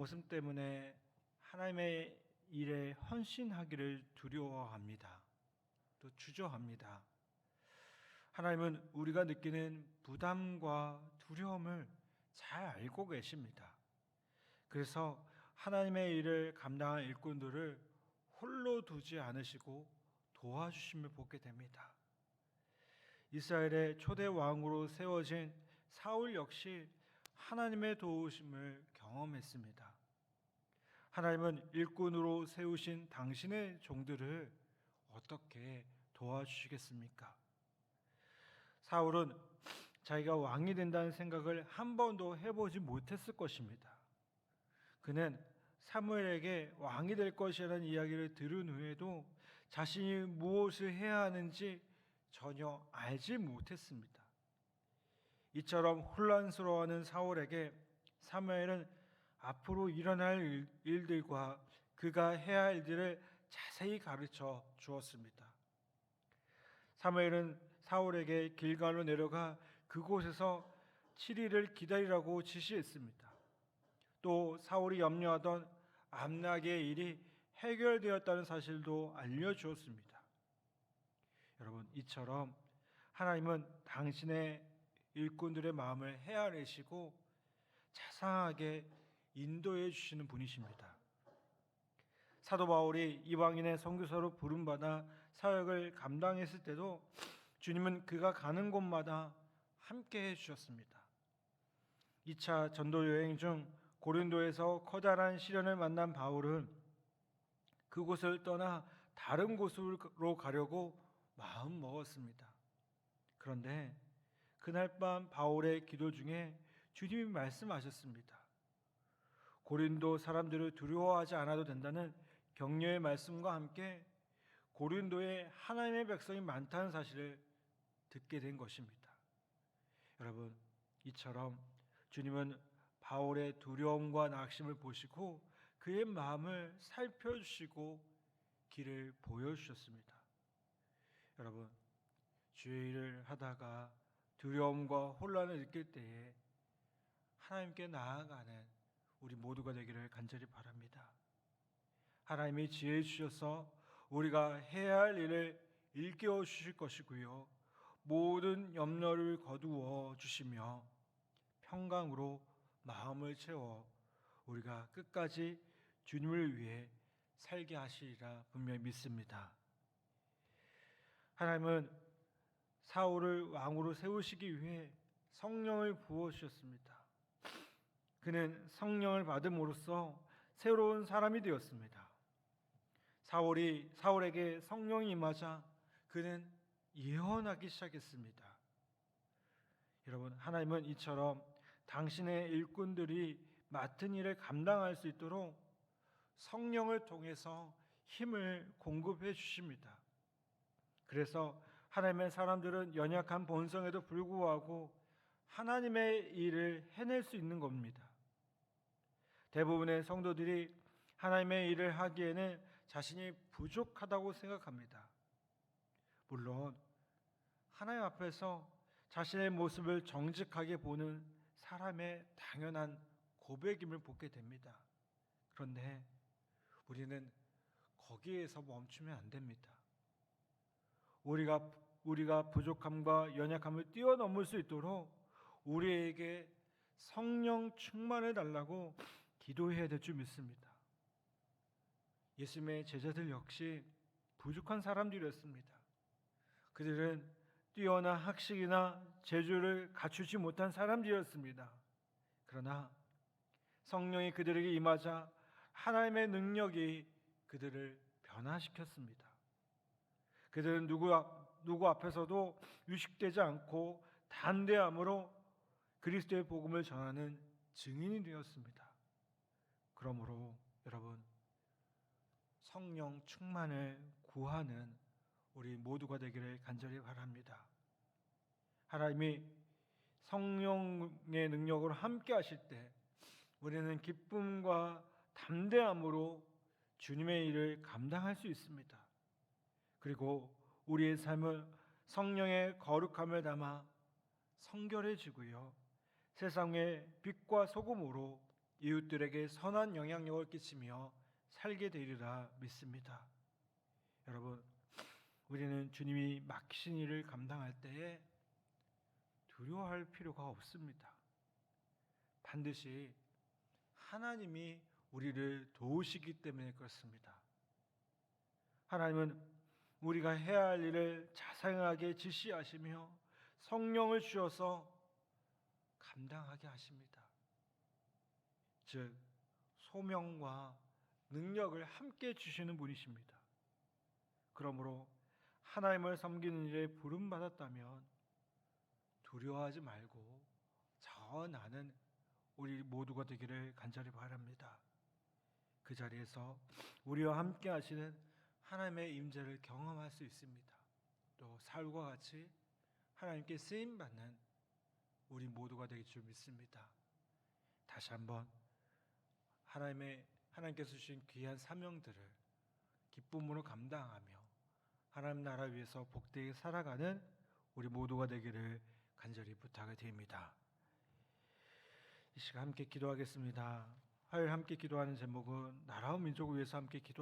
모습 때문에 하나님의 일에 헌신하기를 두려워합니다. 또 주저합니다. 하나님은 우리가 느끼는 부담과 두려움을 잘 알고 계십니다. 그래서 하나님의 일을 감당할 일꾼들을 홀로 두지 않으시고 도와주심을 보게 됩니다. 이스라엘의 초대 왕으로 세워진 사울 역시 하나님의 도우심을 경험했습니다. 하나님은 일꾼으로 세우신 당신의 종들을 어떻게 도와주시겠습니까? 사울은 자기가 왕이 된다는 생각을 한 번도 해보지 못했을 것입니다. 그는 사무엘에게 왕이 될 것이라는 이야기를 들은 후에도 자신이 무엇을 해야 하는지 전혀 알지 못했습니다. 이처럼 혼란스러워하는 사울에게 사무엘은 앞으로 일어날 일들과 그가 해야 할 일들을 자세히 가르쳐 주었습니다. 사무엘은 사울에게 길갈로 내려가 그곳에서 7일을 기다리라고 지시했습니다. 또 사울이 염려하던 암낙의 일이 해결되었다는 사실도 알려주었습니다. 여러분, 이처럼 하나님은 당신의 일꾼들의 마음을 헤아리시고 자상하게 인도해 주시는 분이십니다. 사도 바울이 이방인의 선교사로 부름받아 사역을 감당했을 때도 주님은 그가 가는 곳마다 함께 해주셨습니다. 2차 전도 여행 중 고린도에서 커다란 시련을 만난 바울은 그곳을 떠나 다른 곳으로 가려고 마음 먹었습니다. 그런데 그날 밤 바울의 기도 중에 주님이 말씀하셨습니다. 고린도 사람들을 두려워하지 않아도 된다는 격려의 말씀과 함께 고린도에 하나님의 백성이 많다는 사실을 듣게 된 것입니다. 여러분, 이처럼 주님은 바울의 두려움과 낙심을 보시고 그의 마음을 살펴주시고 길을 보여주셨습니다. 여러분, 주의 일을 하다가 두려움과 혼란을 느낄 때에 하나님께 나아가는 우리 모두가 되기를 간절히 바랍니다. 하나님이 지혜 주셔서 우리가 해야 할 일을 일깨워 주실 것이고요, 모든 염려를 거두어 주시며 평강으로 마음을 채워 우리가 끝까지 주님을 위해 살게 하시리라 분명히 믿습니다. 하나님은 사울을 왕으로 세우시기 위해 성령을 부어주셨습니다. 그는 성령을 받음으로써 새로운 사람이 되었습니다. 사울에게 성령이 임하자 그는 예언하기 시작했습니다. 여러분, 하나님은 이처럼 당신의 일꾼들이 맡은 일을 감당할 수 있도록 성령을 통해서 힘을 공급해 주십니다. 그래서 하나님의 사람들은 연약한 본성에도 불구하고 하나님의 일을 해낼 수 있는 겁니다. 대부분의 성도들이 하나님의 일을 하기에는 자신이 부족하다고 생각합니다. 물론 하나님 앞에서 자신의 모습을 정직하게 보는 사람의 당연한 고백임을 보게 됩니다. 그런데 우리는 거기에서 멈추면 안 됩니다. 우리가 부족함과 연약함을 뛰어넘을 수 있도록 우리에게 성령 충만을 달라고 기도해야 될 줄 믿습니다. 예수님의 제자들 역시 부족한 사람들이었습니다. 그들은 뛰어난 학식이나 재주를 갖추지 못한 사람들이었습니다. 그러나 성령이 그들에게 임하자 하나님의 능력이 그들을 변화시켰습니다. 그들은 누구 앞에서도 위축되지 않고 담대함으로 그리스도의 복음을 전하는 증인이 되었습니다. 그러므로 여러분, 성령 충만을 구하는 우리 모두가 되기를 간절히 바랍니다. 하나님이 성령의 능력으로 함께 하실 때 우리는 기쁨과 담대함으로 주님의 일을 감당할 수 있습니다. 그리고 우리의 삶은 성령의 거룩함을 담아 성결해지고요, 세상의 빛과 소금으로 이웃들에게 선한 영향력을 끼치며 살게 되리라 믿습니다. 여러분, 우리는 주님이 맡기신 일을 감당할 때에 두려워할 필요가 없습니다. 반드시 하나님이 우리를 도우시기 때문에 그렇습니다. 하나님은 우리가 해야 할 일을 자상하게 지시하시며 성령을 주셔서 감당하게 하십니다. 즉, 소명과 능력을 함께 주시는 분이십니다. 그러므로 하나님을 섬기는 일에 부름받았다면 두려워하지 말고 자원하는 우리 모두가 되기를 간절히 바랍니다. 그 자리에서 우리와 함께 하시는 하나님의 임재를 경험할 수 있습니다. 또 사울과 같이 하나님께 쓰임받는 우리 모두가 되길 줄 믿습니다. 다시 한번 하나님께서 주신 귀한 사명들을 기쁨으로 감당하며 하나님 나라 위해서 복되게 살아가는 우리 모두가 되기를 간절히 부탁을 드립니다. 이 시간 함께 기도하겠습니다. 화요일 함께 기도하는 제목은 나라와 민족을 위해서 함께 기도